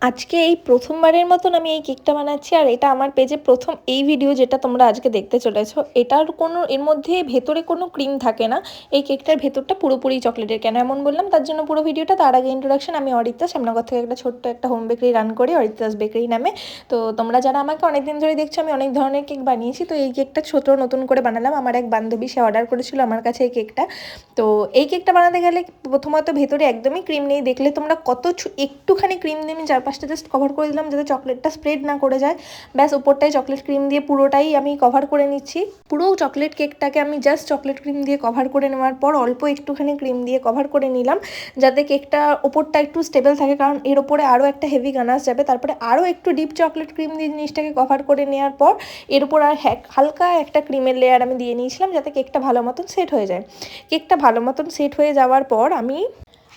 আজকে এই প্রথমবারের মতন আমি এই কেকটা বানাচ্ছি, আর এটা আমার পেজে প্রথম এই ভিডিও যেটা তোমরা আজকে দেখতে চলেছো। এটার কোনো এর মধ্যে ভেতরে কোনো ক্রিম থাকে না। এই কেকটার ভেতরটা পুরোপুরি চকলেটের। কেন এমন বললাম তার জন্য পুরো ভিডিওটা। তার আগে ইন্ট্রোডাকশন, আমি অরিত্রা, শ্যামনগর থেকে একটা ছোট্ট একটা হোম বেকারি রান করি, অরিত্রাস বেকারি নামে। তো তোমরা যারা আমাকে অনেকদিন ধরে দেখছো, আমি অনেক ধরনের কেক বানিয়েছি। তো এই কেকটা ছোট নতুন করে বানালাম। আমার এক বান্ধবী, সে অর্ডার করেছিল আমার কাছে এই কেকটা। তো এই কেকটা বানাতে গেলে প্রথমত ভেতরে একদমই ক্রিম নেই। দেখলে তোমরা কত একটুখানি ক্রিম দিয়ে আমি চারপাশটা জাস্ট কভার করে দিলাম যাতে চকলেটটা স্প্রেড না করে যায়। ব্যাস উপরটাই চকলেট ক্রিম দিয়ে পুরোটাই আমি কভার করে নিচ্ছি। পুরো চকলেট কেকটাকে আমি জাস্ট চকলেট ক্রিম দিয়ে কভার করে নেওয়ার পর অল্প একটুখানি ক্রিম দিয়ে কভার করে নিলাম, যাতে কেকটা ওপরটা একটু স্টেবল থাকে, কারণ এর ওপরে আরও একটা হেভি গানাশ যাবে। তারপরে আরও একটু ডিপ চকলেট ক্রিম দিয়ে জিনিসটাকে কভার করে নেওয়ার পর এর উপর আর হালকা একটা ক্রিমের লেয়ার আমি দিয়ে নিয়েছিলাম, যাতে কেকটা ভালো মতন সেট হয়ে যায়। কেকটা ভালো মতন সেট হয়ে যাওয়ার পর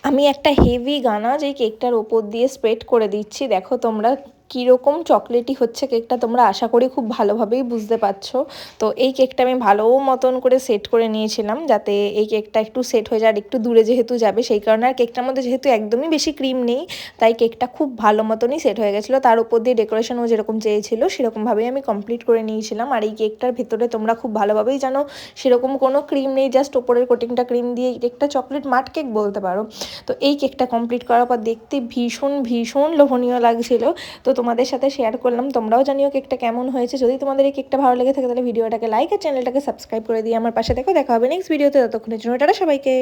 আমি একটা হেভি গানাশ এই কেকটার ওপর দিয়ে স্প্রেড করে দিচ্ছি। দেখো তোমরা কীরকম চকলেটি হচ্ছে কেকটা, তোমরা আশা করি খুব ভালোভাবেই বুঝতে পারছো। তো এই কেকটা আমি ভালো মতন করে সেট করে নিয়েছিলাম, যাতে এই কেকটা একটু সেট হয়ে যায়। আর একটু দূরে যেহেতু যাবে সেই কারণে, আর কেকটার মধ্যে যেহেতু একদমই বেশি ক্রিম নেই, তাই কেকটা খুব ভালো মতনই সেট হয়ে গেছিলো। তার উপর দিয়ে ডেকোরেশনও যেরকম চেয়েছিল সেরকমভাবেই আমি কমপ্লিট করে নিয়েছিলাম। আর এই কেকটার ভেতরে তোমরা খুব ভালোভাবেই জানো সেরকম কোনো ক্রিম নেই, জাস্ট ওপরের কোটিংটা ক্রিম দিয়ে এই কেকটা চকলেট মাট কেক বলতে পারো। তো এই কেকটা কমপ্লিট করার পর দেখতে ভীষণ ভীষণ লোভনীয় লাগছিল। তো তোমাদের সাথে শেয়ার করলাম, তোমরাও জানিও কেকটা কেমন হয়েছে। যদি তোমাদের এই কেকটা ভালো লেগে থাকে তাহলে ভিডিওটাকে লাইক আর চ্যানেলটাকে সাবস্ক্রাইব করে দিয়ে আমার পাশে দেখো। দেখা হবে নেক্সট ভিডিওতে। ততক্ষণের জন্য টাটা সবাইকে।